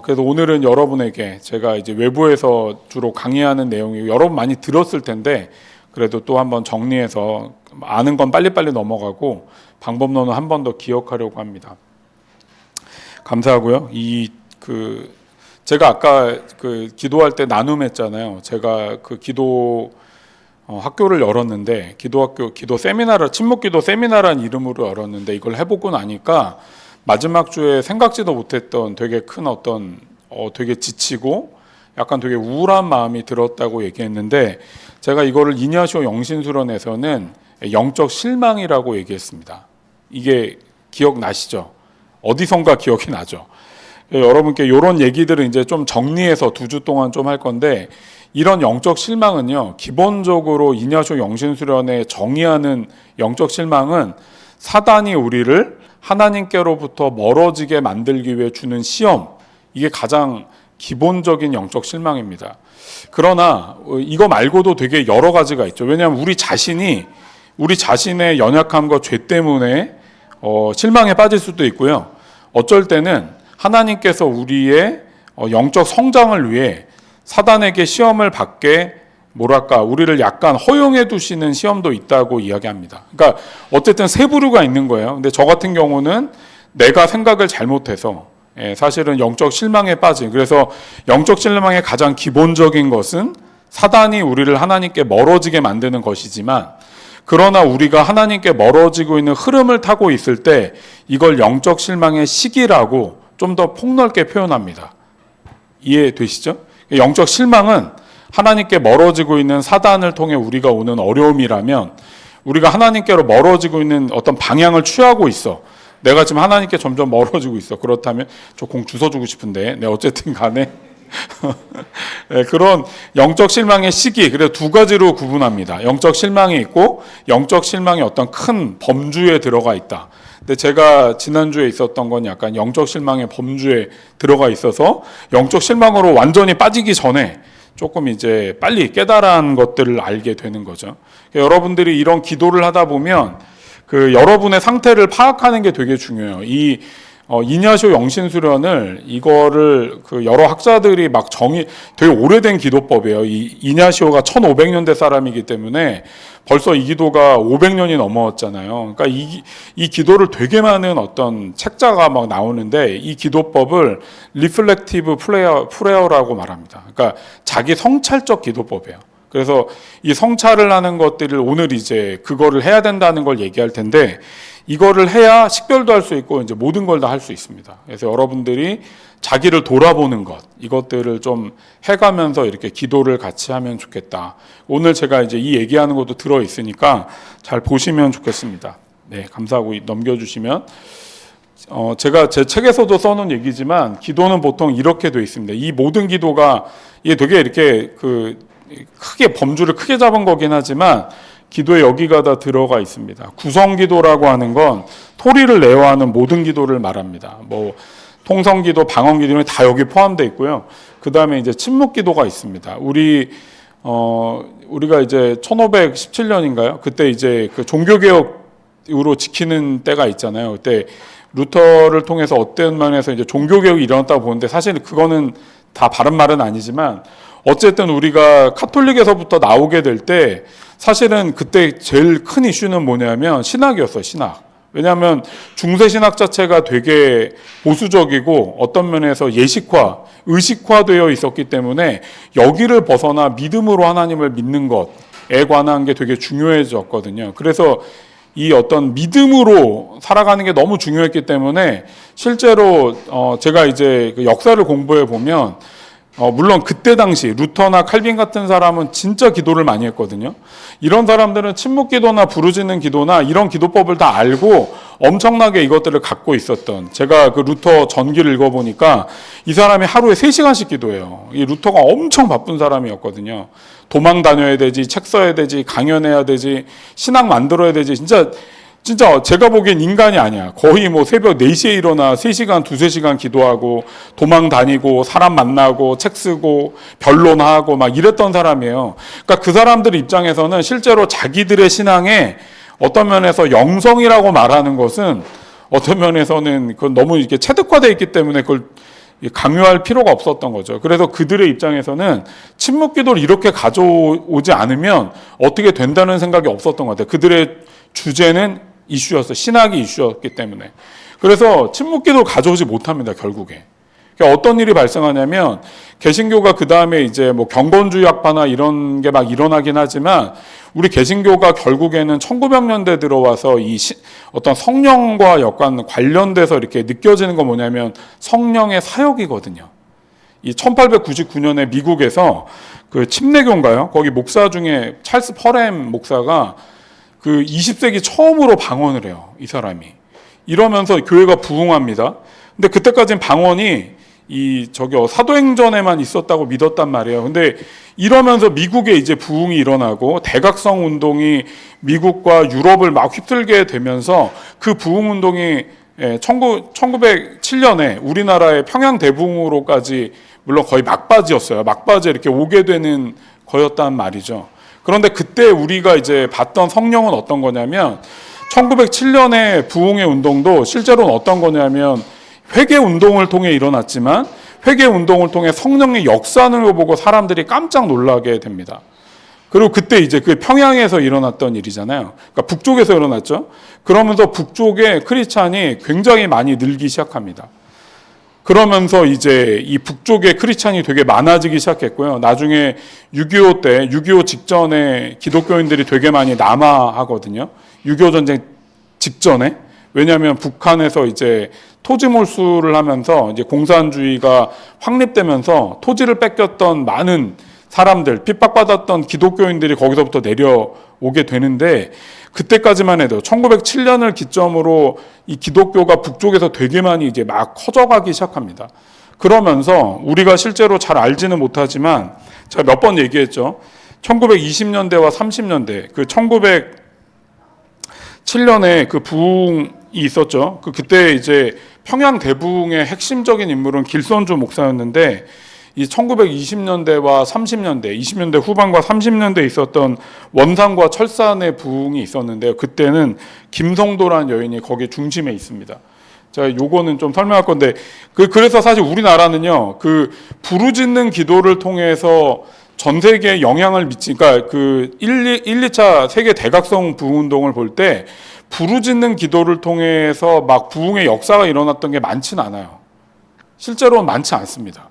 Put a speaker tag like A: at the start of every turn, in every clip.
A: 그래서 오늘은 여러분에게 제가 이제 외부에서 주로 강의하는 내용이 여러분 많이 들었을 텐데 그래도 또 한번 정리해서 아는 건 빨리빨리 넘어가고 방법론을 한 번 더 기억하려고 합니다. 감사하고요. 제가 아까 기도할 때 나눔했잖아요. 제가 기도 학교를 열었는데 기도 세미나를 침묵기도 세미나라는 이름으로 열었는데 이걸 해보고 나니까 마지막 주에 생각지도 못했던 되게 큰 되게 지치고 약간 되게 우울한 마음이 들었다고 얘기했는데 제가 이거를 이냐시오 영신수련에서는 영적 실망이라고 얘기했습니다. 이게 기억나시죠? 어디선가 기억이 나죠? 여러분께 이런 얘기들은 이제 좀 정리해서 2주 동안 좀 할 건데 이런 영적 실망은요, 기본적으로 이냐시오 영신수련에 정의하는 영적 실망은 사단이 우리를 하나님께로부터 멀어지게 만들기 위해 주는 시험, 이게 가장 기본적인 영적 실망입니다. 그러나 이거 말고도 되게 여러 가지가 있죠. 왜냐하면 우리 자신의 연약함과 죄 때문에 실망에 빠질 수도 있고요. 어쩔 때는 하나님께서 우리의 영적 성장을 위해 사단에게 시험을 받게 우리를 약간 허용해 두시는 시험도 있다고 이야기합니다. 그러니까 어쨌든 세 부류가 있는 거예요. 근데 저 같은 경우는 내가 생각을 잘못해서 사실은 영적 실망에 빠진, 그래서 영적 실망의 가장 기본적인 것은 사단이 우리를 하나님께 멀어지게 만드는 것이지만 그러나 우리가 하나님께 멀어지고 있는 흐름을 타고 있을 때 이걸 영적 실망의 시기라고 좀 더 폭넓게 표현합니다. 이해되시죠? 영적 실망은 하나님께 멀어지고 있는 사단을 통해 우리가 오는 어려움이라면 우리가 하나님께로 멀어지고 있는 어떤 방향을 취하고 있어. 내가 지금 하나님께 점점 멀어지고 있어. 그렇다면 저 공 주워주고 싶은데 어쨌든 간에 그런 영적 실망의 시기, 그래서 2가지로 구분합니다. 영적 실망이 있고 영적 실망이 어떤 큰 범주에 들어가 있다. 근데 제가 지난주에 있었던 건 약간 영적 실망의 범주에 들어가 있어서 영적 실망으로 완전히 빠지기 전에 조금 이제 빨리 깨달은 것들을 알게 되는 거죠. 여러분들이 이런 기도를 하다 보면 여러분의 상태를 파악하는 게 되게 중요해요. 이냐시오 영신수련을 이거를 여러 학자들이 되게 오래된 기도법이에요. 이냐시오가 1500년대 사람이기 때문에 벌써 이 기도가 500년이 넘었잖아요. 그러니까 이 기도를 되게 많은 어떤 책자가 나오는데 이 기도법을 리플렉티브 프레어라고 말합니다. 그러니까 자기 성찰적 기도법이에요. 그래서 이 성찰을 하는 것들을 오늘 이제 그거를 해야 된다는 걸 얘기할 텐데 이거를 해야 식별도 할 수 있고 이제 모든 걸 다 할 수 있습니다. 그래서 여러분들이 자기를 돌아보는 것, 이것들을 좀 해가면서 이렇게 기도를 같이 하면 좋겠다. 오늘 제가 이제 이 얘기하는 것도 들어 있으니까 잘 보시면 좋겠습니다. 네, 감사하고 넘겨주시면. 제가 제 책에서도 써놓은 얘기지만 기도는 보통 이렇게 돼 있습니다. 이 모든 기도가 이게 되게 이렇게 크게 범주를 크게 잡은 거긴 하지만 기도에 여기가 다 들어가 있습니다. 구성기도라고 하는 건 토리를 내어 하는 모든 기도를 말합니다. 통성기도, 방언기도는 다 여기 포함되어 있고요. 그 다음에 이제 침묵기도가 있습니다. 우리가 이제 1517년인가요? 그때 이제 종교개혁으로 지키는 때가 있잖아요. 그때 루터를 통해서 어떤 면에서 이제 종교개혁이 일어났다고 보는데 사실 그거는 다 바른 말은 아니지만 어쨌든 우리가 카톨릭에서부터 나오게 될 때 사실은 그때 제일 큰 이슈는 뭐냐면 신학이었어요, 신학. 왜냐하면 중세 신학 자체가 되게 보수적이고 어떤 면에서 예식화, 의식화되어 있었기 때문에 여기를 벗어나 믿음으로 하나님을 믿는 것에 관한 게 되게 중요해졌거든요. 그래서 이 어떤 믿음으로 살아가는 게 너무 중요했기 때문에 실제로 제가 이제 역사를 공부해 보면 물론 그때 당시 루터나 칼빈 같은 사람은 진짜 기도를 많이 했거든요. 이런 사람들은 침묵기도나 부르짖는 기도나 이런 기도법을 다 알고 엄청나게 이것들을 갖고 있었던, 제가 루터 전기를 읽어보니까 이 사람이 하루에 3시간씩 기도해요. 이 루터가 엄청 바쁜 사람이었거든요. 도망 다녀야 되지, 책 써야 되지, 강연해야 되지, 신학 만들어야 되지. 진짜 제가 보기엔 인간이 아니야. 거의 새벽 4시에 일어나 3시간, 2-3시간 기도하고 도망 다니고 사람 만나고 책 쓰고 변론하고 이랬던 사람이에요. 그러니까 그 사람들 입장에서는 실제로 자기들의 신앙에 어떤 면에서 영성이라고 말하는 것은 어떤 면에서는 그건 너무 이렇게 체득화되어 있기 때문에 그걸 강요할 필요가 없었던 거죠. 그래서 그들의 입장에서는 침묵 기도를 이렇게 가져오지 않으면 어떻게 된다는 생각이 없었던 것 같아요. 그들의 주제는 이슈였어요. 신학이 이슈였기 때문에. 그래서 침묵 기도를 가져오지 못합니다, 결국에. 그러니까 어떤 일이 발생하냐면 개신교가 그 다음에 이제 뭐 경건주의 학파나 이런 게 막 일어나긴 하지만 우리 개신교가 결국에는 1900년대 들어와서 어떤 성령과 약간 관련돼서 이렇게 느껴지는 건 뭐냐면 성령의 사역이거든요. 이 1899년에 미국에서 그 침례교인가요? 거기 목사 중에 찰스 퍼렘 목사가 그 20세기 처음으로 방언을 해요. 이 사람이. 이러면서 교회가 부흥합니다. 근데 그때까지는 방언이 사도행전에만 있었다고 믿었단 말이에요. 근데 이러면서 미국에 이제 부흥이 일어나고 대각성 운동이 미국과 유럽을 막 휩쓸게 되면서 그 부흥 운동이 1907년에 우리나라의 평양 대붕으로까지 물론 거의 막바지였어요. 막바지에 이렇게 오게 되는 거였단 말이죠. 그런데 그때 우리가 이제 봤던 성령은 어떤 거냐면 1907년에 부흥의 운동도 실제로는 어떤 거냐면 회개 운동을 통해 일어났지만 회개 운동을 통해 성령의 역사를 보고 사람들이 깜짝 놀라게 됩니다. 그리고 그때 이제 그 평양에서 일어났던 일이잖아요. 그러니까 북쪽에서 일어났죠. 그러면서 북쪽에 크리스찬이 굉장히 많이 늘기 시작합니다. 그러면서 이제 이 북쪽에 크리스찬이 되게 많아지기 시작했고요. 나중에 6.25 때, 6.25 직전에 기독교인들이 되게 많이 남하하거든요. 6.25 전쟁 직전에. 왜냐하면 북한에서 이제 토지 몰수를 하면서 이제 공산주의가 확립되면서 토지를 뺏겼던 많은 사람들, 핍박받았던 기독교인들이 거기서부터 내려오게 되는데 그때까지만 해도 1907년을 기점으로 이 기독교가 북쪽에서 되게 많이 이제 막 커져가기 시작합니다. 그러면서 우리가 실제로 잘 알지는 못하지만 제가 몇 번 얘기했죠. 1920년대와 30년대, 그 1907년에 그 부흥이 있었죠. 그때 이제 평양 대붕의 핵심적인 인물은 길선주 목사였는데 이 1920년대와 30년대, 20년대 후반과 30년대에 있었던 원산과 철산의 부흥이 있었는데요. 그때는 김성도라는 여인이 거기 중심에 있습니다. 제가 요거는 좀 설명할 건데 그래서 사실 우리나라는요. 그 부르짖는 기도를 통해서 전 세계에 영향을 미치니까 그 1, 2차 세계 대각성 부흥 운동을 볼 때 부르짖는 기도를 통해서 막 부흥의 역사가 일어났던 게 많지는 않아요. 실제로는 많지 않습니다.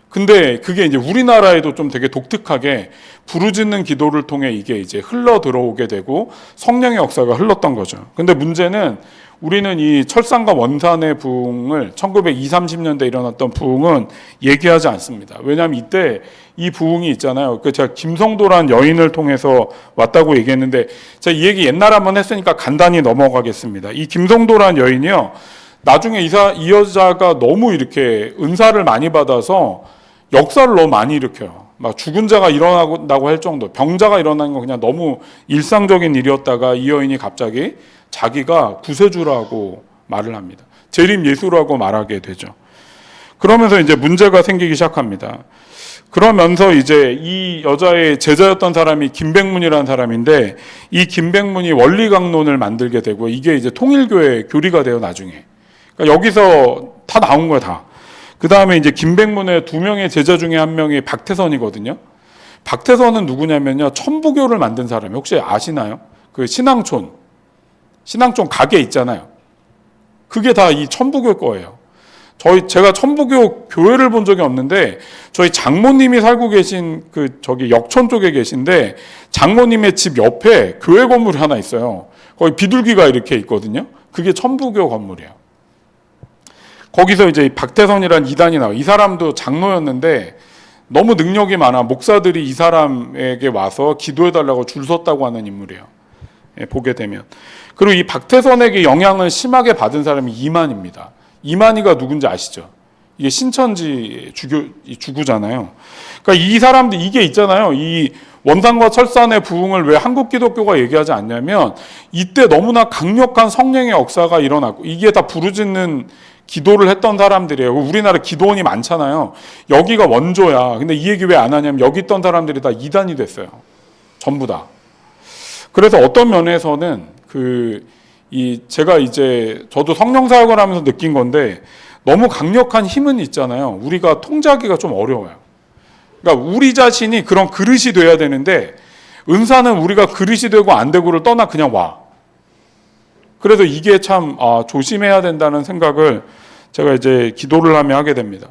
A: 근데 그게 이제 우리나라에도 좀 되게 독특하게 부르짖는 기도를 통해 이게 이제 흘러 들어오게 되고 성령의 역사가 흘렀던 거죠. 근데 문제는 우리는 이 철산과 원산의 부흥을 1920, 30년대에 일어났던 부흥은 얘기하지 않습니다. 왜냐하면 이때 이 부흥이 있잖아요. 제가 김성도라는 여인을 통해서 왔다고 얘기했는데 제가 이 얘기 옛날에 한번 했으니까 간단히 넘어가겠습니다. 이 김성도라는 여인이요. 나중에 이 여자가 너무 이렇게 은사를 많이 받아서 역사를 너무 많이 일으켜요. 막 죽은 자가 일어나고 할 정도, 병자가 일어나는 건 그냥 너무 일상적인 일이었다가 이 여인이 갑자기 자기가 구세주라고 말을 합니다. 재림 예수라고 말하게 되죠. 그러면서 이제 문제가 생기기 시작합니다. 그러면서 이제 이 여자의 제자였던 사람이 김백문이라는 사람인데 이 김백문이 원리강론을 만들게 되고 이게 이제 통일교의 교리가 돼요, 나중에. 그러니까 여기서 다 나온 거야, 다. 그 다음에 이제 김백문의 두 명의 제자 중에 한 명이 박태선이거든요. 박태선은 누구냐면요. 천부교를 만든 사람이에요. 혹시 아시나요? 그 신앙촌 가게 있잖아요. 그게 다 이 천부교 거예요. 제가 천부교 교회를 본 적이 없는데 저희 장모님이 살고 계신 역촌 쪽에 계신데 장모님의 집 옆에 교회 건물이 하나 있어요. 거기 비둘기가 이렇게 있거든요. 그게 천부교 건물이에요. 거기서 이제 박태선이라는 이단이 나와요. 이 사람도 장로였는데 너무 능력이 많아. 목사들이 이 사람에게 와서 기도해달라고 줄 섰다고 하는 인물이에요. 예, 보게 되면. 그리고 이 박태선에게 영향을 심하게 받은 사람이 이만희입니다. 이만희가 누군지 아시죠? 이게 신천지 주구잖아요. 그러니까 이 사람들 이게 있잖아요. 이 원산과 철산의 부흥을 왜 한국 기독교가 얘기하지 않냐면 이때 너무나 강력한 성령의 역사가 일어났고 이게 다 부르짖는 기도를 했던 사람들이에요. 우리나라 기도원이 많잖아요. 여기가 원조야. 근데 이 얘기 왜 안 하냐면 여기 있던 사람들이 다 이단이 됐어요. 전부 다. 그래서 어떤 면에서는 제가 이제 저도 성령 사역을 하면서 느낀 건데 너무 강력한 힘은 있잖아요. 우리가 통제하기가 좀 어려워요. 그러니까 우리 자신이 그런 그릇이 돼야 되는데 은사는 우리가 그릇이 되고 안 되고를 떠나 그냥 와. 그래서 이게 참 조심해야 된다는 생각을 제가 이제 기도를 하며 하게 됩니다.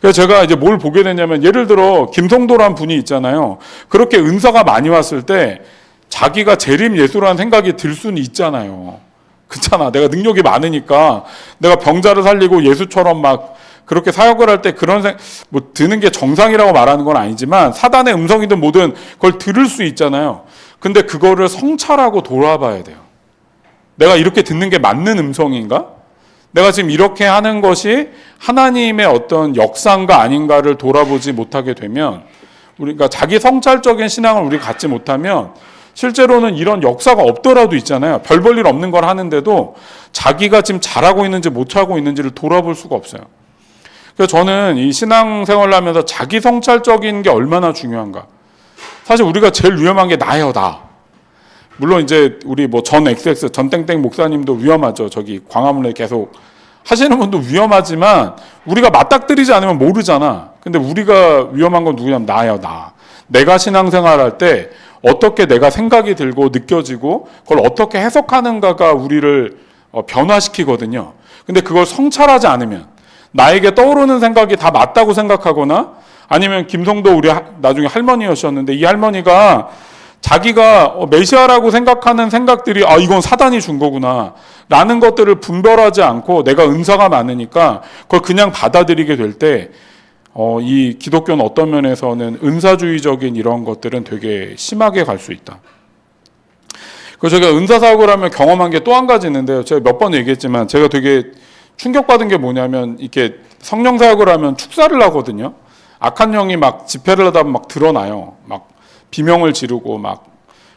A: 그래서 제가 이제 뭘 보게 되냐면 예를 들어 김성도란 분이 있잖아요. 그렇게 은사가 많이 왔을 때 자기가 재림 예수라는 생각이 들 수는 있잖아요. 그렇잖아. 내가 능력이 많으니까 내가 병자를 살리고 예수처럼 막 그렇게 사역을 할 때 그런 뭐 드는 게 정상이라고 말하는 건 아니지만 사단의 음성이든 뭐든 그걸 들을 수 있잖아요. 근데 그거를 성찰하고 돌아봐야 돼요. 내가 이렇게 듣는 게 맞는 음성인가? 내가 지금 이렇게 하는 것이 하나님의 어떤 역사인가 아닌가를 돌아보지 못하게 되면 우리가 자기 성찰적인 신앙을 우리가 갖지 못하면 실제로는 이런 역사가 없더라도 있잖아요. 별 볼 일 없는 걸 하는데도 자기가 지금 잘하고 있는지 못하고 있는지를 돌아볼 수가 없어요. 그래서 저는 이 신앙생활을 하면서 자기 성찰적인 게 얼마나 중요한가. 사실 우리가 제일 위험한 게 나예요, 나. 물론 이제 우리 뭐 전 XX, 전 땡땡 목사님도 위험하죠. 저기 광화문에 계속 하시는 분도 위험하지만 우리가 맞닥뜨리지 않으면 모르잖아. 근데 우리가 위험한 건 누구냐면 나예요, 나. 내가 신앙생활할 때 어떻게 내가 생각이 들고 느껴지고 그걸 어떻게 해석하는가가 우리를 변화시키거든요. 근데 그걸 성찰하지 않으면 나에게 떠오르는 생각이 다 맞다고 생각하거나 아니면 김성도 우리 나중에 할머니였었는데 이 할머니가 자기가 메시아라고 생각하는 생각들이 이건 사단이 준 거구나 라는 것들을 분별하지 않고 내가 은사가 많으니까 그걸 그냥 받아들이게 될 때 이 기독교는 어떤 면에서는 은사주의적인 이런 것들은 되게 심하게 갈 수 있다. 그래서 제가 은사사역을 하면 경험한 게 또 한 가지 있는데요. 제가 몇 번 얘기했지만 제가 되게 충격받은 게 뭐냐면 이렇게 성령사역을 하면 축사를 하거든요. 악한 영이 막 집회를 하다 막 드러나요. 막 비명을 지르고 막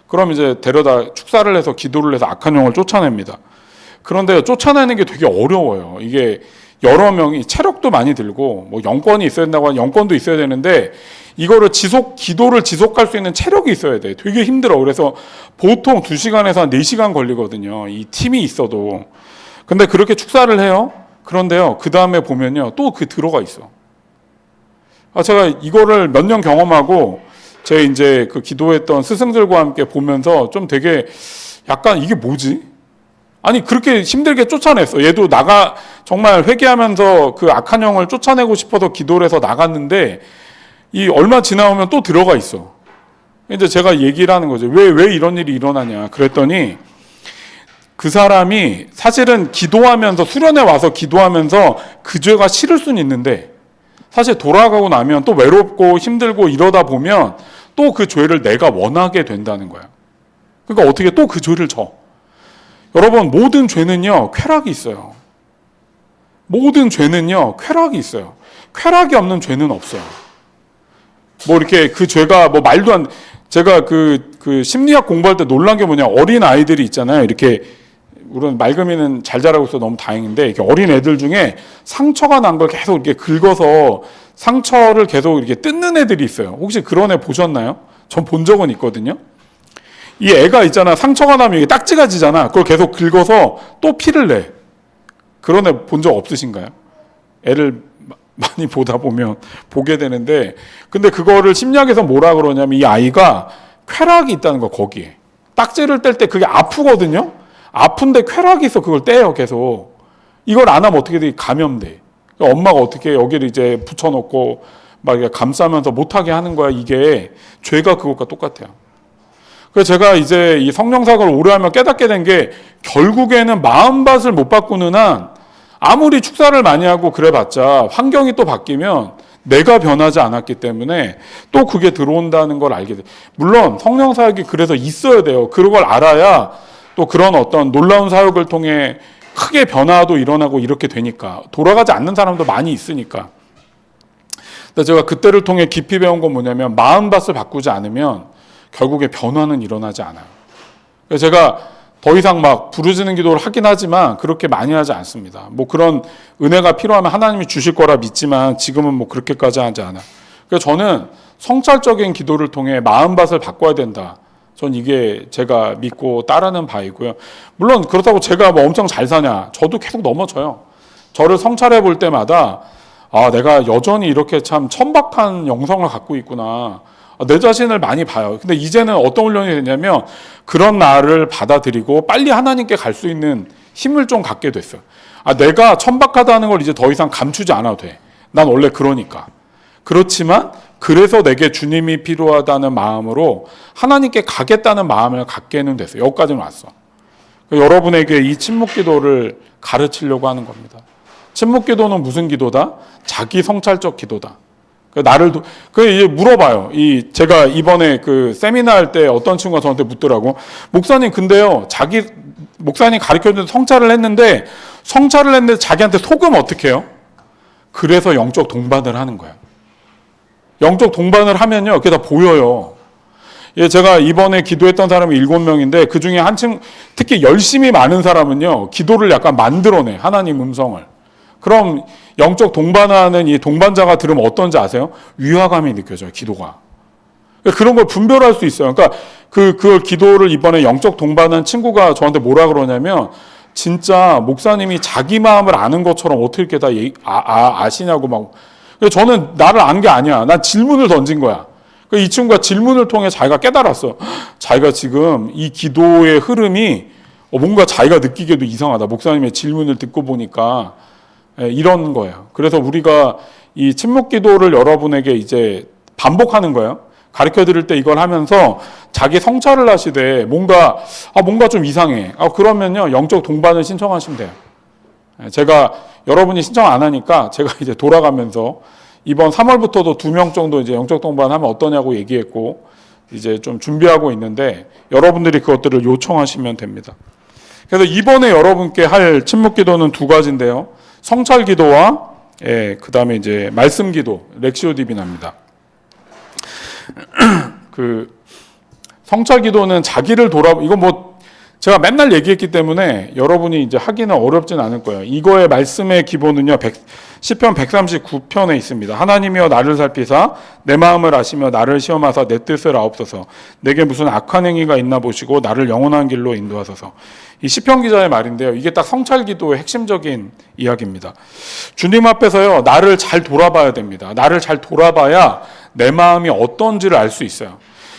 A: 그럼 이제 데려다 축사를 해서 기도를 해서 악한 영을 쫓아냅니다. 그런데 쫓아내는 게 되게 어려워요. 이게 여러 명이 체력도 많이 들고 뭐 영권이 있어야 된다고 하면 영권도 있어야 되는데 이거를 기도를 지속할 수 있는 체력이 있어야 돼. 되게 힘들어. 그래서 보통 2시간에서 한 4시간 걸리거든요. 이 팀이 있어도. 근데 그렇게 축사를 해요. 그런데요. 그 다음에 보면요. 또 그 들어가 있어. 제가 이거를 몇 년 경험하고 제 이제 그 기도했던 스승들과 함께 보면서 좀 되게 약간 이게 뭐지? 아니 그렇게 힘들게 쫓아냈어. 얘도 정말 회개하면서 그 악한 영을 쫓아내고 싶어서 기도를 해서 나갔는데 이 얼마 지나오면 또 들어가 있어. 이제 제가 얘기를 하는 거죠. 왜 이런 일이 일어나냐. 그랬더니 그 사람이 사실은 기도하면서 수련회 와서 기도하면서 그 죄가 싫을 수는 있는데 사실 돌아가고 나면 또 외롭고 힘들고 이러다 보면 또 그 죄를 내가 원하게 된다는 거야. 그러니까 어떻게 또 그 죄를 져. 여러분 모든 죄는요 쾌락이 있어요. 모든 죄는요 쾌락이 있어요. 쾌락이 없는 죄는 없어요. 뭐 이렇게 그 죄가 뭐 말도 안 제가 그 심리학 공부할 때 놀란 게 뭐냐 어린 아이들이 있잖아요. 이렇게 물론 맑음이는 잘 자라고 있어 너무 다행인데 이렇게 어린 애들 중에 상처가 난 걸 계속 이렇게 긁어서 상처를 계속 이렇게 뜯는 애들이 있어요. 혹시 그런 애 보셨나요? 전 본 적은 있거든요. 이 애가 있잖아. 상처가 나면 이게 딱지가 지잖아. 그걸 계속 긁어서 또 피를 내. 그런 애 본 적 없으신가요? 애를 많이 보다 보면 보게 되는데 근데 그거를 심리학에서 뭐라 그러냐면 이 아이가 쾌락이 있다는 거 거기에. 딱지를 뗄 때 그게 아프거든요. 아픈데 쾌락이 있어. 그걸 떼요 계속. 이걸 안 하면 어떻게 돼? 감염돼. 엄마가 어떻게 여기를 이제 붙여놓고 막 감싸면서 못하게 하는 거야. 이게 죄가 그것과 똑같아요. 그래서 제가 이제 이 성령사역을 오래 하면 깨닫게 된 게 결국에는 마음밭을 못 바꾸는 한 아무리 축사를 많이 하고 그래봤자 환경이 또 바뀌면 내가 변하지 않았기 때문에 또 그게 들어온다는 걸 알게 돼. 물론 성령사역이 그래서 있어야 돼요. 그런 걸 알아야 또 그런 어떤 놀라운 사역을 통해 크게 변화도 일어나고 이렇게 되니까 돌아가지 않는 사람도 많이 있으니까. 근데 제가 그때를 통해 깊이 배운 건 뭐냐면 마음밭을 바꾸지 않으면 결국에 변화는 일어나지 않아요. 그래서 제가 더 이상 막 부르짖는 기도를 하긴 하지만 그렇게 많이 하지 않습니다. 뭐 그런 은혜가 필요하면 하나님이 주실 거라 믿지만 지금은 뭐 그렇게까지 하지 않아요. 그래서 저는 성찰적인 기도를 통해 마음밭을 바꿔야 된다. 전 이게 제가 믿고 따르는 바이고요. 물론 그렇다고 제가 뭐 엄청 잘 사냐. 저도 계속 넘어져요. 저를 성찰해 볼 때마다 아, 내가 여전히 이렇게 참 천박한 영성을 갖고 있구나. 내 자신을 많이 봐요. 근데 이제는 어떤 훈련이 되냐면 그런 나를 받아들이고 빨리 하나님께 갈 수 있는 힘을 좀 갖게 됐어요. 아, 내가 천박하다는 걸 이제 더 이상 감추지 않아도 돼. 난 원래 그러니까. 그렇지만 그래서 내게 주님이 필요하다는 마음으로 하나님께 가겠다는 마음을 갖게는 됐어요. 여기까지는 왔어. 여러분에게 이 침묵 기도를 가르치려고 하는 겁니다. 침묵 기도는 무슨 기도다? 자기 성찰적 기도다. 이제 물어봐요. 제가 이번에 그 세미나 할 때 어떤 친구가 저한테 묻더라고. 목사님, 근데요, 목사님 가르쳐준 성찰을 했는데 자기한테 속으면 어떡해요? 그래서 영적 동반을 하는 거예요. 영적 동반을 하면요, 그게 다 보여요. 예, 제가 이번에 기도했던 사람이 7명인데 그 중에 특히 열심히 많은 사람은요, 기도를 약간 만들어내, 하나님 음성을. 그럼 영적 동반하는 이 동반자가 들으면 어떤지 아세요? 위화감이 느껴져요, 기도가. 그런 걸 분별할 수 있어요. 그러니까 그 기도를 이번에 영적 동반한 친구가 저한테 뭐라 그러냐면 진짜 목사님이 자기 마음을 아는 것처럼 어떻게 이렇게 다 아시냐고 막. 저는 나를 안 게 아니야. 난 질문을 던진 거야. 이 친구가 질문을 통해 자기가 깨달았어. 자기가 지금 이 기도의 흐름이 뭔가 자기가 느끼기에도 이상하다. 목사님의 질문을 듣고 보니까 이런 거예요. 그래서 우리가 이 침묵 기도를 여러분에게 이제 반복하는 거예요. 가르쳐 드릴 때 이걸 하면서 자기 성찰을 하시되 뭔가 좀 이상해. 그러면요, 영적 동반을 신청하시면 돼요. 제가 여러분이 신청 안 하니까 제가 이제 돌아가면서 이번 3월부터도 2명 정도 이제 영적 동반하면 어떠냐고 얘기했고 이제 좀 준비하고 있는데 여러분들이 그것들을 요청하시면 됩니다. 그래서 이번에 여러분께 할 침묵 기도는 2가지인데요. 성찰 기도와 그 다음에 이제 말씀 기도, 렉시오 디비나입니다. 성찰 기도는 자기를 이거 뭐 제가 맨날 얘기했기 때문에 여러분이 이제 하기는 어렵진 않을 거예요. 이거의 말씀의 기본은요, 시편 139편에 있습니다. 하나님이여 나를 살피사 내 마음을 아시며 나를 시험하사 내 뜻을 아옵소서. 내게 무슨 악한 행위가 있나 보시고 나를 영원한 길로 인도하소서. 이 시편 기자의 말인데요. 이게 딱 성찰 기도의 핵심적인 이야기입니다. 주님 앞에서요, 나를 잘 돌아봐야 됩니다. 나를 잘 돌아봐야 내 마음이 어떤지를 알 수 있어요.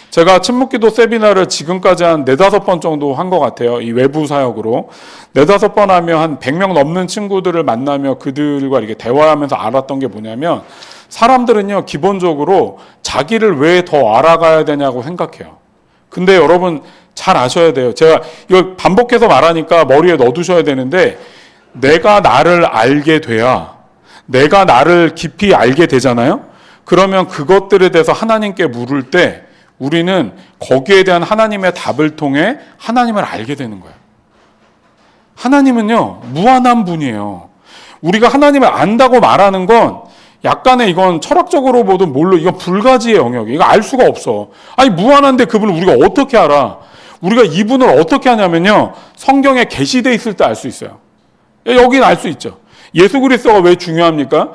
A: 제가 침묵기도 세미나를 지금까지 한 4-5번 정도 한 것 같아요. 이 외부 사역으로. 4-5번 하며 한 100명 넘는 친구들을 만나며 그들과 이렇게 대화하면서 알았던 게 뭐냐면 사람들은요, 기본적으로 자기를 왜 더 알아가야 되냐고 생각해요. 근데 여러분 잘 아셔야 돼요. 제가 이걸 반복해서 말하니까 머리에 넣어두셔야 되는데 내가 나를 알게 돼야 내가 나를 깊이 알게 되잖아요. 그러면 그것들에 대해서 하나님께 물을 때 우리는 거기에 대한 하나님의 답을 통해 하나님을 알게 되는 거예요. 하나님은요, 무한한 분이에요. 우리가 하나님을 안다고 말하는 건 약간의 이건 철학적으로 보든 뭘로 이건 불가지의 영역이에요. 이거 알 수가 없어. 아니, 무한한데 그분을 우리가 어떻게 알아? 우리가 이분을 어떻게 하냐면요, 성경에 계시되어 있을 때 알 수 있어요. 여기는 알 수 있죠. 예수 그리스도가 왜 중요합니까?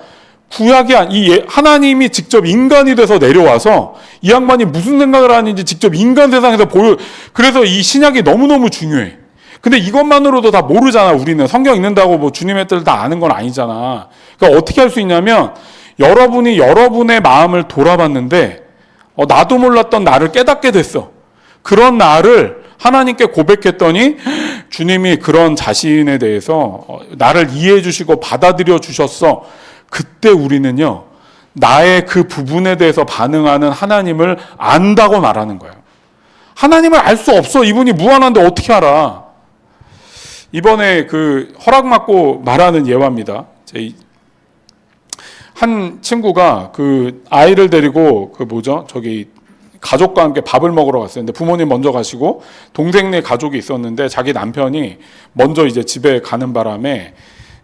A: 구약이 하나님이 직접 인간이 돼서 내려와서 이 양반이 무슨 생각을 하는지 직접 인간 세상에서 그래서 이 신약이 너무너무 중요해. 근데 이것만으로도 다 모르잖아, 우리는. 성경 읽는다고 뭐 주님의 뜻을 다 아는 건 아니잖아. 그러니까 어떻게 할 수 있냐면 여러분이 여러분의 마음을 돌아봤는데 나도 몰랐던 나를 깨닫게 됐어. 그런 나를 하나님께 고백했더니 주님이 그런 자신에 대해서 나를 이해해 주시고 받아들여 주셨어. 그때 우리는요, 나의 그 부분에 대해서 반응하는 하나님을 안다고 말하는 거예요. 하나님을 알 수 없어. 이분이 무한한데 어떻게 알아? 이번에 그 허락받고 말하는 예화입니다. 한 친구가 그 아이를 데리고 가족과 함께 밥을 먹으러 갔어요. 근데 부모님 먼저 가시고 동생네 가족이 있었는데 자기 남편이 먼저 이제 집에 가는 바람에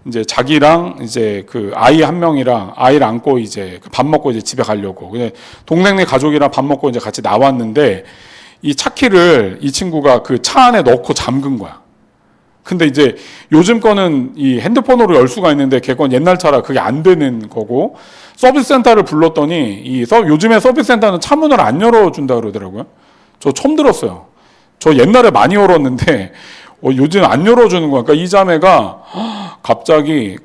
A: 이제 자기랑 이제 그 아이 한 명이랑 아이를 안고 이제 밥 먹고 이제 집에 가려고. 그냥 동생네 가족이랑 밥 먹고 이제 같이 나왔는데 이 차키를 이 친구가 그 차 안에 넣고 잠근 거야. 근데 이제 요즘 거는 이 핸드폰으로 열 수가 있는데 걔 건 옛날 차라 그게 안 되는 거고 서비스 센터를 불렀더니 요즘에 서비스 센터는 차 문을 안 열어준다 그러더라고요. 저 처음 들었어요. 저 옛날에 많이 열었는데 요즘 안 열어주는 거야. 그러니까 이 자매가 갑자기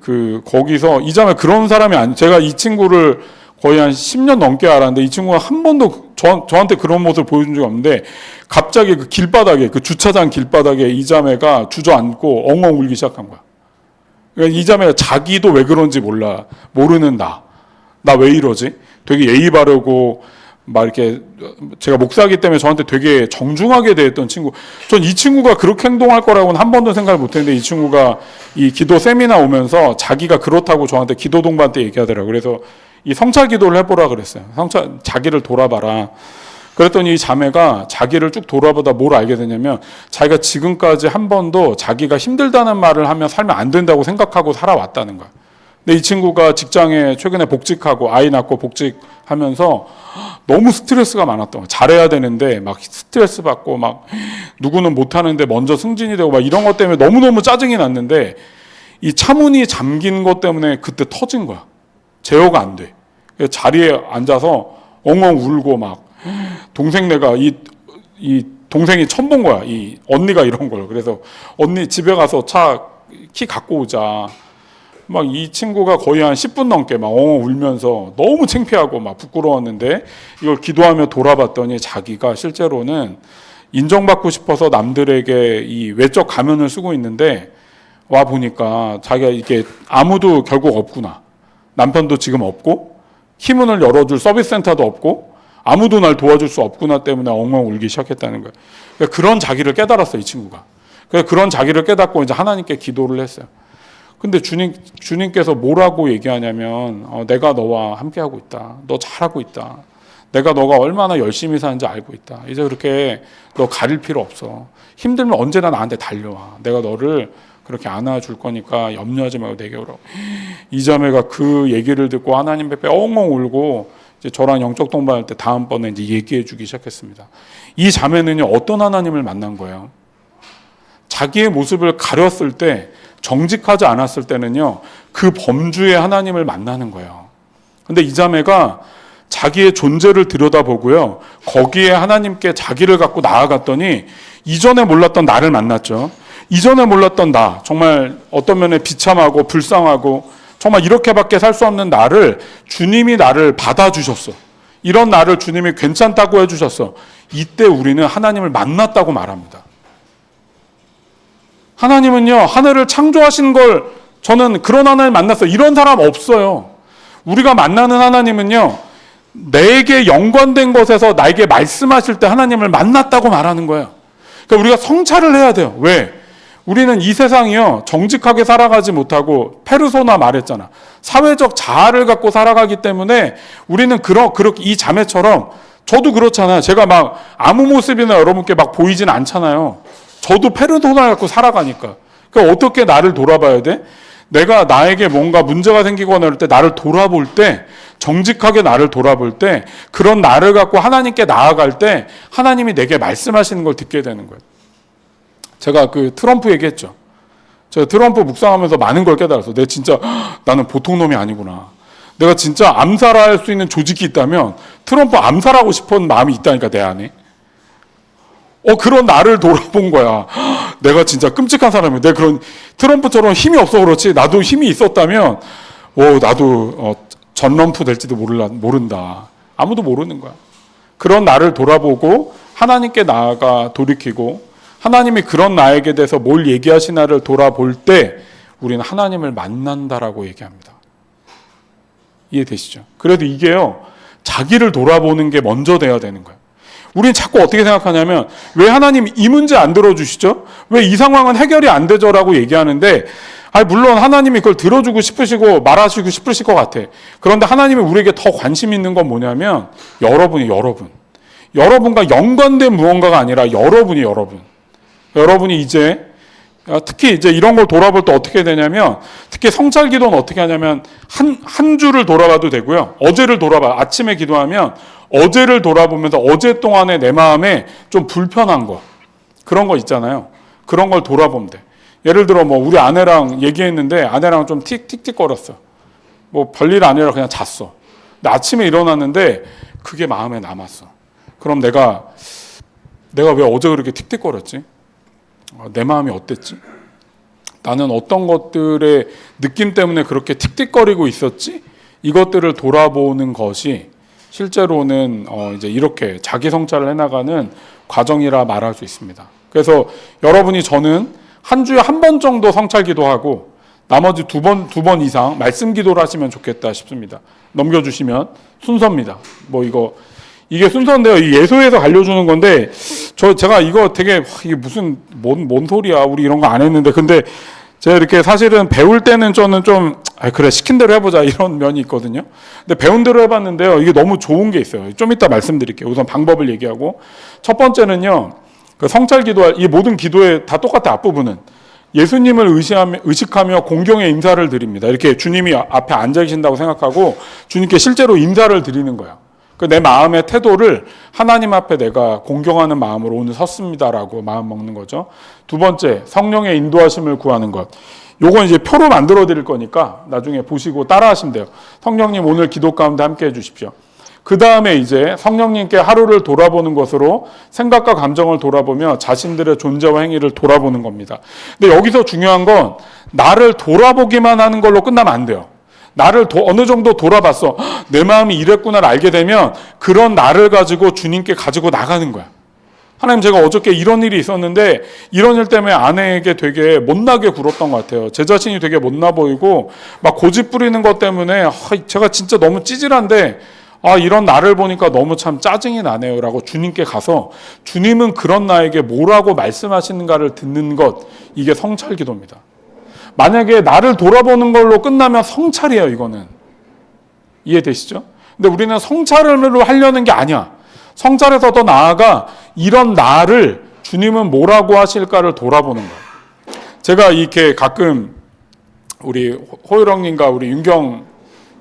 A: 거기서 이 자매 그런 사람이 제가 이 친구를 거의 한 10년 넘게 알았는데 이 친구가 한 번도 저한테 그런 모습을 보여준 적이 없는데 갑자기 그 길바닥에 그 주차장 길바닥에 이 자매가 주저앉고 엉엉 울기 시작한 거야. 그러니까 이 자매가 자기도 왜 그런지 모르는 나 왜 이러지? 되게 예의 바르고 막 이렇게 제가 목사이기 때문에 저한테 되게 정중하게 대했던 친구. 전 이 친구가 그렇게 행동할 거라고는 한 번도 생각을 못했는데 이 친구가 이 기도 세미나 오면서 자기가 그렇다고 저한테 기도 동반 때 얘기하더라고요. 그래서 이 성찰 기도를 해보라 그랬어요. 자기를 돌아봐라. 그랬더니 이 자매가 자기를 쭉 돌아보다 뭘 알게 되냐면 자기가 지금까지 한 번도 자기가 힘들다는 말을 하면 살면 안 된다고 생각하고 살아왔다는 거야. 근데 이 친구가 직장에 최근에 복직하고 아이 낳고 복직하면서 너무 스트레스가 많았던 거야. 잘해야 되는데 막 스트레스 받고 막 누구는 못하는데 먼저 승진이 되고 막 이런 것 때문에 너무너무 짜증이 났는데 이 차문이 잠긴 것 때문에 그때 터진 거야. 제어가 안 돼. 자리에 앉아서 엉엉 울고 막 동생네가 이 동생이 처음 본 거야. 이 언니가 이런 걸. 그래서 언니 집에 가서 차 키 갖고 오자. 막 이 친구가 거의 한 10분 넘게 막 엉엉 울면서 너무 창피하고 막 부끄러웠는데 이걸 기도하며 돌아봤더니 자기가 실제로는 인정받고 싶어서 남들에게 이 외적 가면을 쓰고 있는데 와 보니까 자기가 이게 아무도 결국 없구나. 남편도 지금 없고 키문을 열어줄 서비스 센터도 없고 아무도 날 도와줄 수 없구나 때문에 엉엉 울기 시작했다는 거예요. 그러니까 그런 자기를 깨달았어요, 이 친구가. 그래서 그런 자기를 깨닫고 이제 하나님께 기도를 했어요. 근데 주님께서 뭐라고 얘기하냐면 내가 너와 함께하고 있다. 너 잘하고 있다. 내가 너가 얼마나 열심히 사는지 알고 있다. 이제 그렇게 너 가릴 필요 없어. 힘들면 언제나 나한테 달려와. 내가 너를 그렇게 안아줄 거니까 염려하지 말고 내게 오라고. 이 자매가 그 얘기를 듣고 하나님 앞에 엉엉 울고 이제 저랑 영적 동반할 때 다음번에 이제 얘기해 주기 시작했습니다. 이 자매는요, 어떤 하나님을 만난 거예요? 자기의 모습을 가렸을 때, 정직하지 않았을 때는요, 그 범주의 하나님을 만나는 거예요. 근데 이 자매가 자기의 존재를 들여다보고요, 거기에 하나님께 자기를 갖고 나아갔더니 이전에 몰랐던 나를 만났죠. 이전에 몰랐던 나, 정말 어떤 면에 비참하고 불쌍하고 정말 이렇게밖에 살 수 없는 나를 주님이 나를 받아주셨어. 이런 나를 주님이 괜찮다고 해주셨어. 이때 우리는 하나님을 만났다고 말합니다. 하나님은요, 하늘을 창조하신 걸 저는 그런 하나님을 만났어요. 이런 사람 없어요. 우리가 만나는 하나님은요, 내게 연관된 것에서 나에게 말씀하실 때 하나님을 만났다고 말하는 거예요. 그러니까 우리가 성찰을 해야 돼요. 왜? 우리는 이 세상이요, 정직하게 살아가지 못하고, 페르소나 말했잖아. 사회적 자아를 갖고 살아가기 때문에 우리는 그렇게 이 자매처럼, 저도 그렇잖아요. 제가 막 아무 모습이나 여러분께 막 보이진 않잖아요. 저도 페르소나를 갖고 살아가니까. 그러니까 어떻게 나를 돌아봐야 돼? 내가 나에게 뭔가 문제가 생기거나 이럴 때 나를 돌아볼 때, 정직하게 나를 돌아볼 때, 그런 나를 갖고 하나님께 나아갈 때 하나님이 내게 말씀하시는 걸 듣게 되는 거예요. 제가 그 트럼프 얘기했죠. 제가 트럼프 묵상하면서 많은 걸 깨달았어. 내가 진짜 나는 보통 놈이 아니구나. 내가 진짜 암살할 수 있는 조직이 있다면 트럼프 암살하고 싶은 마음이 있다니까, 내 안에. 그런 나를 돌아본 거야. 내가 진짜 끔찍한 사람이야. 내가 그런 트럼프처럼 힘이 없어 그렇지. 나도 힘이 있었다면, 나도 전럼프 될지도 모른다. 아무도 모르는 거야. 그런 나를 돌아보고 하나님께 나아가 돌이키고 하나님이 그런 나에게 대해서 뭘 얘기하시나를 돌아볼 때 우리는 하나님을 만난다라고 얘기합니다. 이해되시죠? 그래도 이게요, 자기를 돌아보는 게 먼저 돼야 되는 거예요. 우리는 자꾸 어떻게 생각하냐면, 왜 하나님 이 문제 안 들어주시죠? 왜 이 상황은 해결이 안 되죠라고 얘기하는데, 물론 하나님이 그걸 들어주고 싶으시고 말하시고 싶으실 것 같아. 그런데 하나님이 우리에게 더 관심 있는 건 뭐냐면 여러분과 연관된 무언가가 아니라 여러분이 이제 특히 이제 이런 걸 돌아볼 때 어떻게 되냐면, 특히 성찰 기도는 어떻게 하냐면 한 주를 돌아봐도 되고요. 어제를 돌아봐. 아침에 기도하면 어제를 돌아보면서 어제 동안에 내 마음에 좀 불편한 거, 그런 거 있잖아요. 그런 걸 돌아보면 돼. 예를 들어 우리 아내랑 얘기했는데 아내랑 좀 틱틱거렸어. 별일 아니라 그냥 잤어. 근데 아침에 일어났는데 그게 마음에 남았어. 그럼 내가 왜 어제 그렇게 틱틱거렸지? 내 마음이 어땠지? 나는 어떤 것들의 느낌 때문에 그렇게 틱틱거리고 있었지? 이것들을 돌아보는 것이 실제로는 이제 이렇게 자기 성찰을 해나가는 과정이라 말할 수 있습니다. 그래서 여러분이 저는 한 주에 한 번 정도 성찰 기도하고 나머지 두 번 이상 말씀 기도를 하시면 좋겠다 싶습니다. 넘겨주시면 순서입니다. 이게 순서인데요. 이 예소에서 알려주는 건데 제가 이거 되게 이게 무슨 뭔 소리야? 우리 이런 거 안 했는데 근데 제가 이렇게 사실은 배울 때는 저는 좀 그래 시킨 대로 해보자 이런 면이 있거든요. 근데 배운 대로 해봤는데요. 이게 너무 좋은 게 있어요. 좀 이따 말씀드릴게요. 우선 방법을 얘기하고 첫 번째는요. 그 성찰 기도 이 모든 기도에 다 똑같아 앞부분은 예수님을 의식하며 공경의 인사를 드립니다. 이렇게 주님이 앞에 앉아 계신다고 생각하고 주님께 실제로 인사를 드리는 거예요. 내 마음의 태도를 하나님 앞에 내가 공경하는 마음으로 오늘 섰습니다라고 마음 먹는 거죠. 두 번째, 성령의 인도하심을 구하는 것. 요건 이제 표로 만들어 드릴 거니까 나중에 보시고 따라 하시면 돼요. 성령님 오늘 기도 가운데 함께 해 주십시오. 그 다음에 이제 성령님께 하루를 돌아보는 것으로 생각과 감정을 돌아보며 자신들의 존재와 행위를 돌아보는 겁니다. 근데 여기서 중요한 건 나를 돌아보기만 하는 걸로 끝나면 안 돼요. 나를 어느 정도 돌아봤어. 내 마음이 이랬구나를 알게 되면 그런 나를 가지고 주님께 가지고 나가는 거야. 하나님 제가 어저께 이런 일이 있었는데 이런 일 때문에 아내에게 되게 못나게 굴었던 것 같아요. 제 자신이 되게 못나 보이고 막 고집 부리는 것 때문에 제가 진짜 너무 찌질한데 이런 나를 보니까 너무 참 짜증이 나네요 라고 주님께 가서 주님은 그런 나에게 뭐라고 말씀하시는가를 듣는 것, 이게 성찰 기도입니다. 만약에 나를 돌아보는 걸로 끝나면 성찰이에요. 이거는 이해되시죠? 근데 우리는 성찰을 하려는 게 아니야. 성찰에서 더 나아가 이런 나를 주님은 뭐라고 하실까를 돌아보는 거예요. 제가 이렇게 가끔 우리 호유령님과 우리 윤경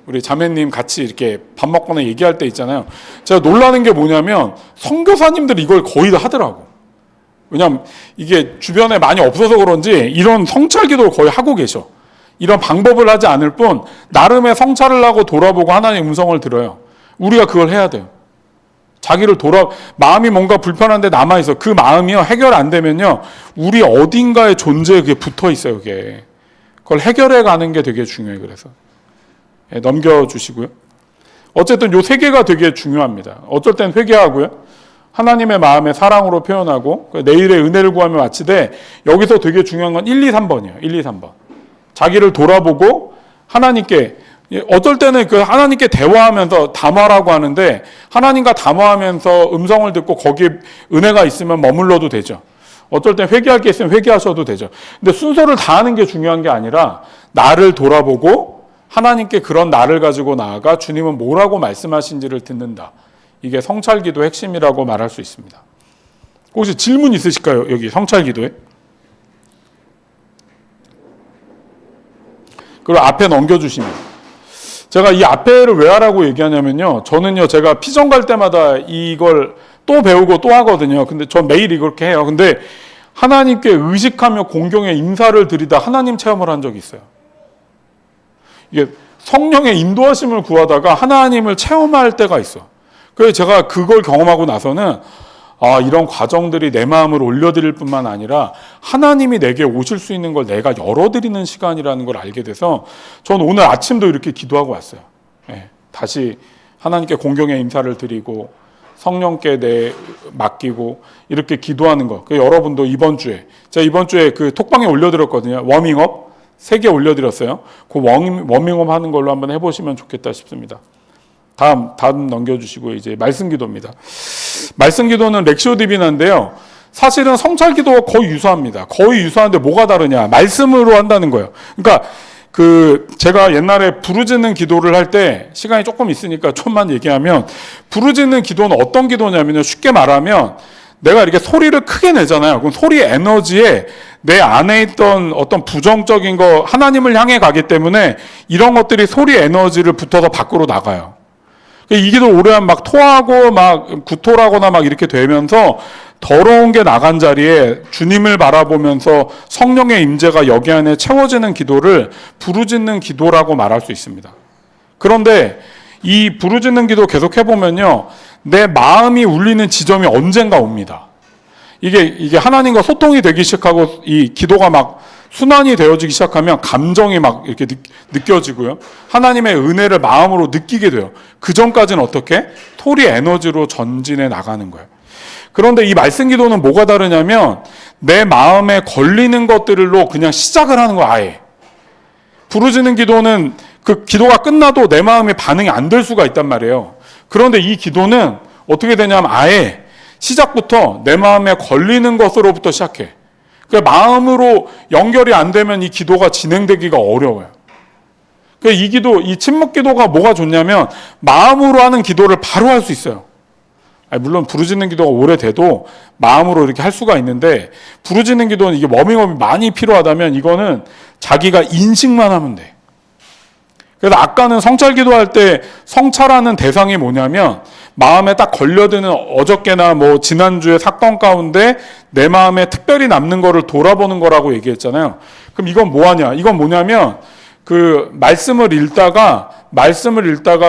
A: 우리 자매님 같이 이렇게 밥 먹거나 얘기할 때 있잖아요. 제가 놀라는 게 뭐냐면 선교사님들이 이걸 거의 다 하더라고. 왜냐하면 이게 주변에 많이 없어서 그런지 이런 성찰 기도를 거의 하고 계셔. 이런 방법을 하지 않을 뿐 나름의 성찰을 하고 돌아보고 하나님의 음성을 들어요. 우리가 그걸 해야 돼요. 자기를 마음이 뭔가 불편한데 남아있어. 그 마음이요 해결 안 되면요 우리 어딘가의 존재에 그게 붙어 있어요. 그게. 그걸 해결해 가는 게 되게 중요해요. 그래서 넘겨주시고요. 어쨌든 요 세 개가 되게 중요합니다. 어쩔 땐 회개하고요. 하나님의 마음의 사랑으로 표현하고 내일의 은혜를 구하며 마치되 여기서 되게 중요한 건 1, 2, 3번이에요. 1, 2, 3번. 자기를 돌아보고 하나님께 어떨 때는 그 하나님께 대화하면서 담화라고 하는데 하나님과 담화하면서 음성을 듣고 거기에 은혜가 있으면 머물러도 되죠. 어떨 땐 회개할 게 있으면 회개하셔도 되죠. 근데 순서를 다 하는 게 중요한 게 아니라 나를 돌아보고 하나님께 그런 나를 가지고 나아가 주님은 뭐라고 말씀하신지를 듣는다. 이게 성찰기도의 핵심이라고 말할 수 있습니다. 혹시 질문 있으실까요? 여기 성찰기도에? 그리고 앞에 넘겨주시면. 제가 이 앞에를 왜 하라고 얘기하냐면요. 저는요, 제가 피정 갈 때마다 이걸 또 배우고 또 하거든요. 근데 전 매일 이렇게 해요. 근데 하나님께 의식하며 공경의 인사를 드리다 하나님 체험을 한 적이 있어요. 이게 성령의 인도하심을 구하다가 하나님을 체험할 때가 있어. 그래서 제가 그걸 경험하고 나서는 이런 과정들이 내 마음을 올려드릴 뿐만 아니라 하나님이 내게 오실 수 있는 걸 내가 열어드리는 시간이라는 걸 알게 돼서 전 오늘 아침도 이렇게 기도하고 왔어요. 다시 하나님께 공경의 인사를 드리고 성령께 맡기고 이렇게 기도하는 거. 여러분도 제가 이번 주에 그 톡방에 올려드렸거든요. 워밍업 3개 올려드렸어요. 그 워밍업 하는 걸로 한번 해보시면 좋겠다 싶습니다. 다음 넘겨주시고 이제 말씀 기도입니다. 말씀 기도는 렉시오 디비나인데요. 사실은 성찰 기도와 거의 유사합니다. 거의 유사한데 뭐가 다르냐? 말씀으로 한다는 거예요. 그러니까 제가 옛날에 부르짖는 기도를 할 때 시간이 조금 있으니까 좀만 얘기하면 부르짖는 기도는 어떤 기도냐면요. 쉽게 말하면 내가 이렇게 소리를 크게 내잖아요. 그럼 소리의 에너지에 내 안에 있던 어떤 부정적인 거 하나님을 향해 가기 때문에 이런 것들이 소리의 에너지를 붙어서 밖으로 나가요. 이 기도 오래 하면 막 토하고 막 구토하거나 막 이렇게 되면서 더러운 게 나간 자리에 주님을 바라보면서 성령의 임재가 여기 안에 채워지는 기도를 부르짖는 기도라고 말할 수 있습니다. 그런데 이 부르짖는 기도 계속 해보면요. 내 마음이 울리는 지점이 언젠가 옵니다. 이게 하나님과 소통이 되기 시작하고 이 기도가 막 순환이 되어지기 시작하면 감정이 막 이렇게 느껴지고요. 하나님의 은혜를 마음으로 느끼게 돼요. 그 전까지는 어떻게? 토리 에너지로 전진해 나가는 거예요. 그런데 이 말씀 기도는 뭐가 다르냐면 내 마음에 걸리는 것들로 그냥 시작을 하는 거야, 아예. 부르짖는 기도는 그 기도가 끝나도 내 마음이 반응이 안 될 수가 있단 말이에요. 그런데 이 기도는 어떻게 되냐면 아예 시작부터 내 마음에 걸리는 것으로부터 시작해. 그러니까 마음으로 연결이 안 되면 이 기도가 진행되기가 어려워요. 그러니까 이 기도, 이 침묵 기도가 뭐가 좋냐면 마음으로 하는 기도를 바로 할 수 있어요. 물론 부르짖는 기도가 오래돼도 마음으로 이렇게 할 수가 있는데, 부르짖는 기도는 이게 워밍업이 많이 필요하다면 이거는 자기가 인식만 하면 돼. 그래서 아까는 성찰 기도할 때 성찰하는 대상이 뭐냐면 마음에 딱 걸려드는 어저께나 뭐 지난주의 사건 가운데 내 마음에 특별히 남는 거를 돌아보는 거라고 얘기했잖아요. 그럼 이건 뭐하냐? 이건 뭐냐면 그 말씀을 읽다가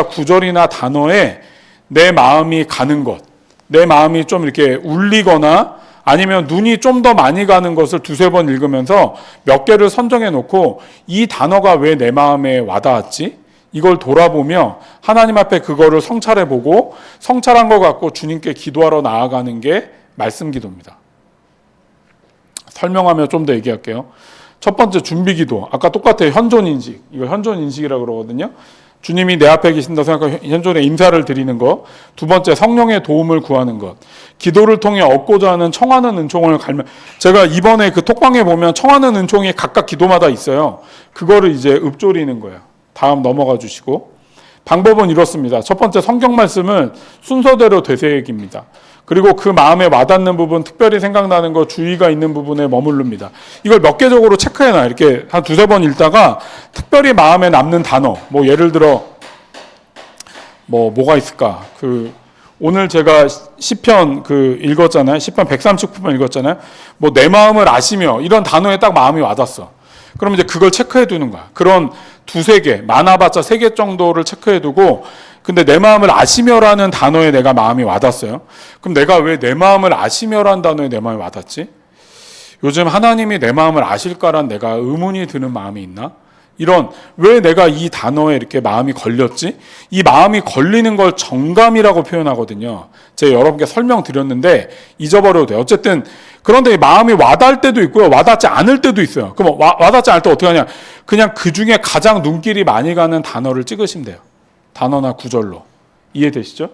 A: 구절이나 단어에 내 마음이 가는 것, 내 마음이 좀 이렇게 울리거나 아니면 눈이 좀 더 많이 가는 것을 두세 번 읽으면서 몇 개를 선정해 놓고 이 단어가 왜 내 마음에 와닿았지? 이걸 돌아보며 하나님 앞에 그거를 성찰해 보고 성찰한 것 갖고 주님께 기도하러 나아가는 게 말씀 기도입니다. 설명하며 좀 더 얘기할게요. 첫 번째 준비 기도. 아까 똑같아요. 현존 인식. 이걸 현존 인식이라고 그러거든요. 주님이 내 앞에 계신다 생각하고 현존에 인사를 드리는 것. 두 번째 성령의 도움을 구하는 것. 기도를 통해 얻고자 하는 청하는 은총을 갈면, 제가 이번에 그 톡방에 보면 청하는 은총이 각각 기도마다 있어요. 그거를 이제 읊조리는 거예요. 다음 넘어가 주시고. 방법은 이렇습니다. 첫 번째 성경 말씀을 순서대로 되새깁니다. 그리고 그 마음에 와닿는 부분, 특별히 생각나는 거, 주의가 있는 부분에 머무릅니다. 이걸 몇 개적으로 체크해놔요. 이렇게 한 두세 번 읽다가 특별히 마음에 남는 단어, 뭐 예를 들어 뭐가 있을까? 오늘 제가 시편 읽었잖아요. 시편 139편 읽었잖아요. 뭐 내 마음을 아시며 이런 단어에 딱 마음이 와닿았어. 그럼 이제 그걸 체크해 두는 거야. 그런 두세 개, 많아봤자 3개 정도를 체크해 두고, 근데 내 마음을 아시며라는 단어에 내가 마음이 와닿았어요. 그럼 내가 왜 내 마음을 아시며라는 단어에 내 마음이 와닿지? 요즘 하나님이 내 마음을 아실까란 내가 의문이 드는 마음이 있나? 이런, 왜 내가 이 단어에 이렇게 마음이 걸렸지? 이 마음이 걸리는 걸 정감이라고 표현하거든요. 제가 여러분께 설명드렸는데 잊어버려도 돼요. 어쨌든 그런데 마음이 와닿을 때도 있고요. 와닿지 않을 때도 있어요. 그럼 와닿지 않을 때 어떻게 하냐? 그냥 그 중에 가장 눈길이 많이 가는 단어를 찍으시면 돼요. 단어나 구절로. 이해되시죠?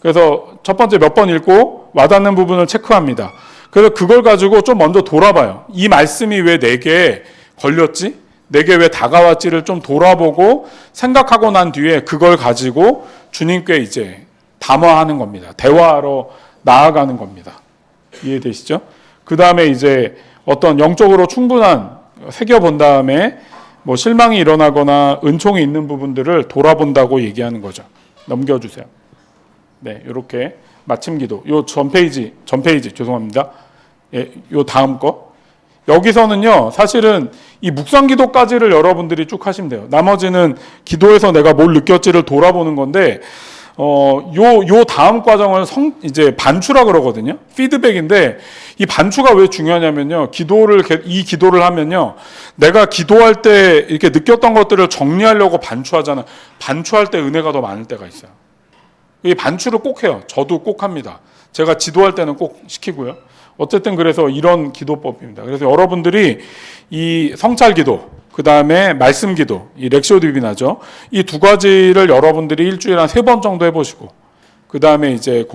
A: 그래서 첫 번째 몇 번 읽고 와닿는 부분을 체크합니다. 그래서 그걸 가지고 좀 먼저 돌아봐요. 이 말씀이 왜 내게 걸렸지? 내게 왜 다가왔지를 좀 돌아보고 생각하고 난 뒤에 그걸 가지고 주님께 이제 담화하는 겁니다. 대화하러 나아가는 겁니다. 이해되시죠? 그 다음에 이제 어떤 영적으로 충분한 새겨본 다음에 뭐 실망이 일어나거나 은총이 있는 부분들을 돌아본다고 얘기하는 거죠. 넘겨주세요. 네, 이렇게 마침 기도. 요 전 페이지 죄송합니다. 예, 요 다음 거. 여기서는요, 사실은 이 묵상 기도까지를 여러분들이 쭉 하시면 돼요. 나머지는 기도에서 내가 뭘 느꼈지를 돌아보는 건데, 요 다음 과정을 이제 반추라 그러거든요. 피드백인데, 이 반추가 왜 중요하냐면요. 이 기도를 하면요. 내가 기도할 때 이렇게 느꼈던 것들을 정리하려고 반추하잖아요. 반추할 때 은혜가 더 많을 때가 있어요. 이 반추를 꼭 해요. 저도 꼭 합니다. 제가 지도할 때는 꼭 시키고요. 어쨌든 그래서 이런 기도법입니다. 그래서 여러분들이 이 성찰 기도, 그 다음에 말씀 기도, 이 렉시오 디비나죠. 이 두 가지를 여러분들이 일주일에 한 3번 정도 해보시고, 그 다음에 이제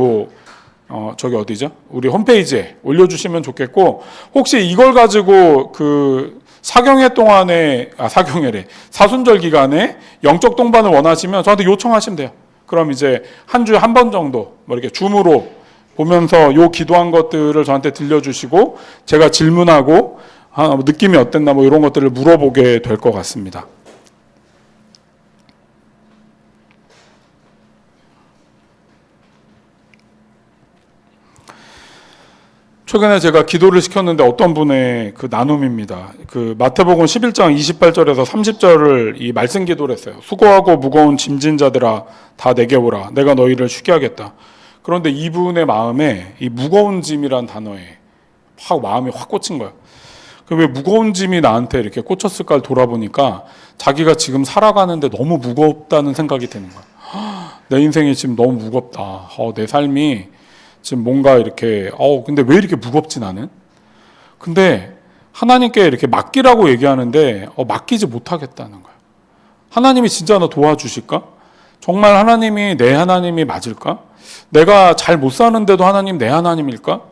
A: 저기 어디죠? 우리 홈페이지에 올려주시면 좋겠고, 혹시 이걸 가지고 사경회 동안에, 사순절 기간에 영적 동반을 원하시면 저한테 요청하시면 돼요. 그럼 이제 한 주에 한 번 정도, 뭐 이렇게 줌으로 보면서 요 기도한 것들을 저한테 들려주시고, 제가 질문하고, 느낌이 어땠나 뭐 이런 것들을 물어보게 될 것 같습니다. 최근에 제가 기도를 시켰는데 어떤 분의 나눔입니다. 마태복음 11장 28절에서 30절을 이 말씀 기도를 했어요. 수고하고 무거운 짐진 자들아 다 내게 오라. 내가 너희를 쉬게 하겠다. 그런데 이분의 마음에 이 무거운 짐이란 단어에 확 마음이 확 꽂힌 거야. 왜 무거운 짐이 나한테 이렇게 꽂혔을까를 돌아보니까 자기가 지금 살아가는데 너무 무겁다는 생각이 드는 거야. 내 인생이 지금 너무 무겁다. 내 삶이 지금 뭔가 이렇게 근데 왜 이렇게 무겁지 나는? 근데 하나님께 이렇게 맡기라고 얘기하는데 맡기지 못하겠다는 거야. 하나님이 진짜 나 도와주실까? 정말 하나님이 내 하나님이 맞을까? 내가 잘 못 사는데도 하나님 내 하나님일까?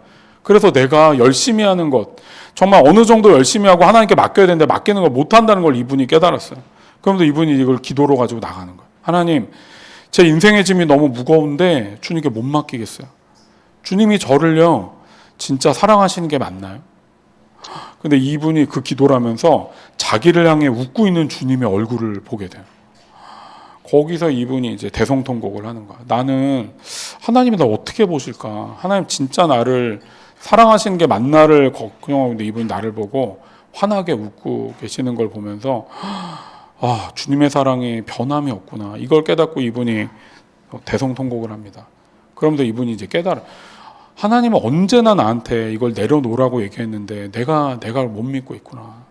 A: 그래서 내가 열심히 하는 것, 정말 어느 정도 열심히 하고 하나님께 맡겨야 되는데 맡기는 걸 못한다는 걸 이분이 깨달았어요. 그러면서 이분이 이걸 기도로 가지고 나가는 거예요. 하나님, 제 인생의 짐이 너무 무거운데 주님께 못 맡기겠어요. 주님이 저를요 진짜 사랑하시는 게 맞나요? 근데 이분이 그 기도를 하면서 자기를 향해 웃고 있는 주님의 얼굴을 보게 돼요. 거기서 이분이 이제 대성통곡을 하는 거야. 나는 하나님이 나 어떻게 보실까? 하나님 진짜 나를 사랑하시는 게 맞나를 걱정하고 있는데 이분이 나를 보고 환하게 웃고 계시는 걸 보면서 주님의 사랑에 변함이 없구나. 이걸 깨닫고 이분이 대성통곡을 합니다. 그러면서 이분이 이제 깨달아. 하나님은 언제나 나한테 이걸 내려놓으라고 얘기했는데 내가 못 믿고 있구나.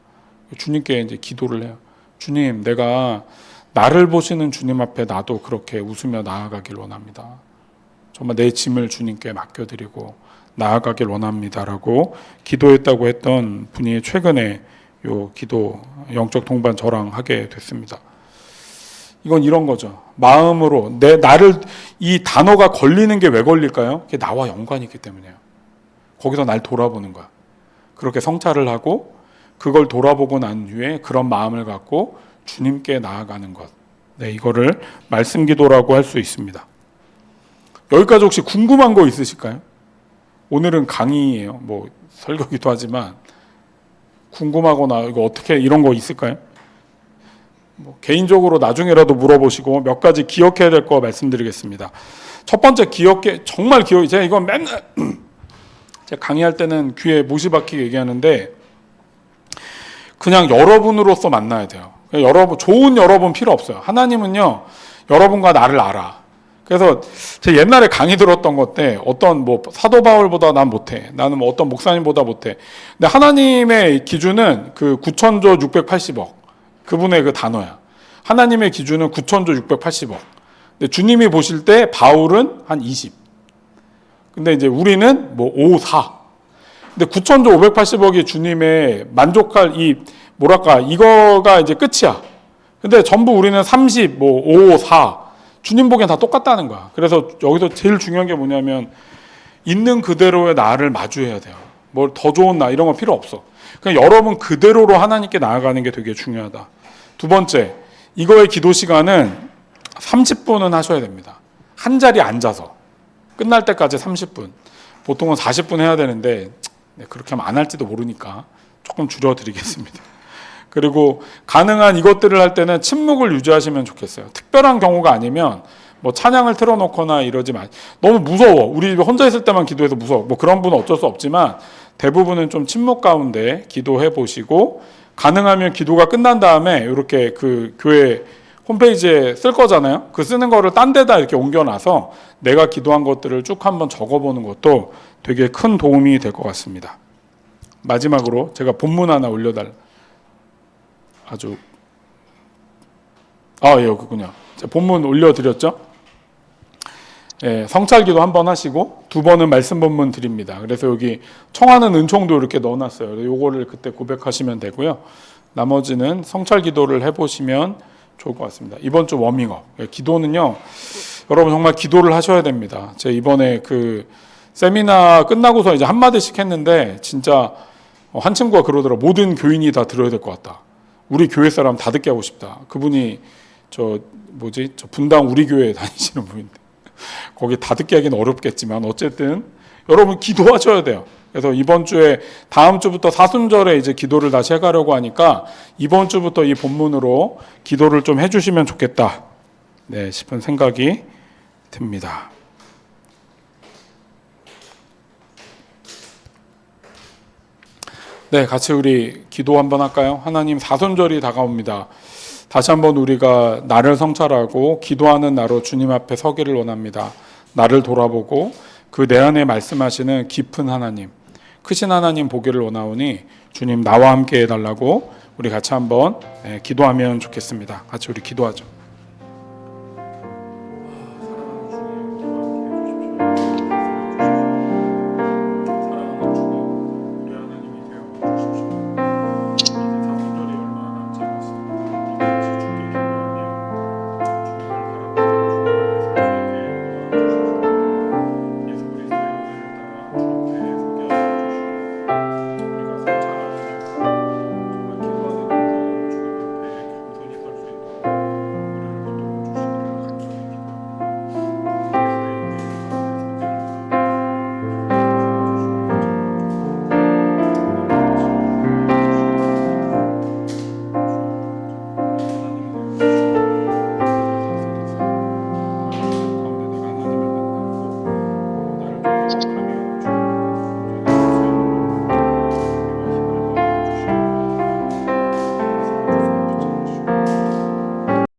A: 주님께 이제 기도를 해요. 주님, 내가 나를 보시는 주님 앞에 나도 그렇게 웃으며 나아가길 원합니다. 정말 내 짐을 주님께 맡겨드리고 나아가길 원합니다라고 기도했다고 했던 분이 최근에 요 기도 영적 동반 저랑 하게 됐습니다. 이건 이런 거죠. 마음으로 나를 이 단어가 걸리는 게 왜 걸릴까요? 그게 나와 연관이 있기 때문이에요. 거기서 날 돌아보는 거야. 그렇게 성찰을 하고 그걸 돌아보고 난 후에 그런 마음을 갖고 주님께 나아가는 것. 이거를 말씀 기도라고 할 수 있습니다. 여기까지 혹시 궁금한 거 있으실까요? 오늘은 강의예요. 설교기도 하지만 궁금하거나 이거 어떻게 이런 거 있을까요? 개인적으로 나중에라도 물어보시고 몇 가지 기억해야 될 거 말씀드리겠습니다. 첫 번째 정말 제가 이건 맨날 제가 강의할 때는 귀에 못이 박히게 얘기하는데 그냥 여러분으로서 만나야 돼요. 좋은 여러분 필요 없어요. 하나님은요 여러분과 나를 알아. 그래서 제가 옛날에 강의 들었던 것 때 어떤 사도 바울보다 난 못해. 나는 어떤 목사님보다 못해. 근데 하나님의 기준은 그 9천조 680억. 그분의 그 단어야. 하나님의 기준은 9천조 680억. 근데 주님이 보실 때 바울은 한 20. 근데 이제 우리는 5, 4. 근데 9천조 580억이 주님의 만족할 이거가 이제 끝이야. 근데 전부 우리는 30, 5, 4. 주님 보기엔 다 똑같다는 거야. 그래서 여기서 제일 중요한 게 뭐냐면 있는 그대로의 나를 마주해야 돼요. 더 좋은 나 이런 거 필요 없어. 그냥 여러분 그대로로 하나님께 나아가는 게 되게 중요하다. 두 번째, 이거의 기도 시간은 30분은 하셔야 됩니다. 한 자리에 앉아서 끝날 때까지 30분. 보통은 40분 해야 되는데 그렇게 하면 안 할지도 모르니까 조금 줄여드리겠습니다. 그리고 가능한 이것들을 할 때는 침묵을 유지하시면 좋겠어요. 특별한 경우가 아니면 찬양을 틀어놓거나 이러지 마. 너무 무서워. 우리 집에 혼자 있을 때만 기도해서 무서워. 그런 분은 어쩔 수 없지만 대부분은 좀 침묵 가운데 기도해 보시고 가능하면 기도가 끝난 다음에 이렇게 그 교회 홈페이지에 쓸 거잖아요. 그 쓰는 거를 딴 데다 이렇게 옮겨놔서 내가 기도한 것들을 쭉 한번 적어보는 것도 되게 큰 도움이 될 것 같습니다. 마지막으로 제가 본문 하나 올려달라. 여기군요. 본문 올려드렸죠? 성찰기도 한번 하시고 두 번은 말씀 본문 드립니다. 그래서 여기 청하는 은총도 이렇게 넣어놨어요. 요거를 그때 고백하시면 되고요. 나머지는 성찰기도를 해보시면 좋을 것 같습니다. 이번 주 워밍업. 기도는요, 여러분 정말 기도를 하셔야 됩니다. 제가 이번에 그 세미나 끝나고서 이제 한마디씩 했는데 진짜 한 친구가 그러더라. 모든 교인이 다 들어야 될 것 같다. 우리 교회 사람 다 듣게 하고 싶다. 그분이 저 분당 우리 교회에 다니시는 분인데 거기 다 듣게 하기는 어렵겠지만 어쨌든 여러분 기도하셔야 돼요. 그래서 이번 주에 다음 주부터 사순절에 이제 기도를 다시 해가려고 하니까 이번 주부터 이 본문으로 기도를 좀 해주시면 좋겠다. 싶은 생각이 듭니다. 같이 우리 기도 한번 할까요? 하나님, 사순절이 다가옵니다. 다시 한번 우리가 나를 성찰하고 기도하는 나로 주님 앞에 서기를 원합니다. 나를 돌아보고 그 내 안에 말씀하시는 깊은 하나님, 크신 하나님 보기를 원하오니 주님 나와 함께 해달라고 우리 같이 한번 기도하면 좋겠습니다. 같이 우리 기도하죠.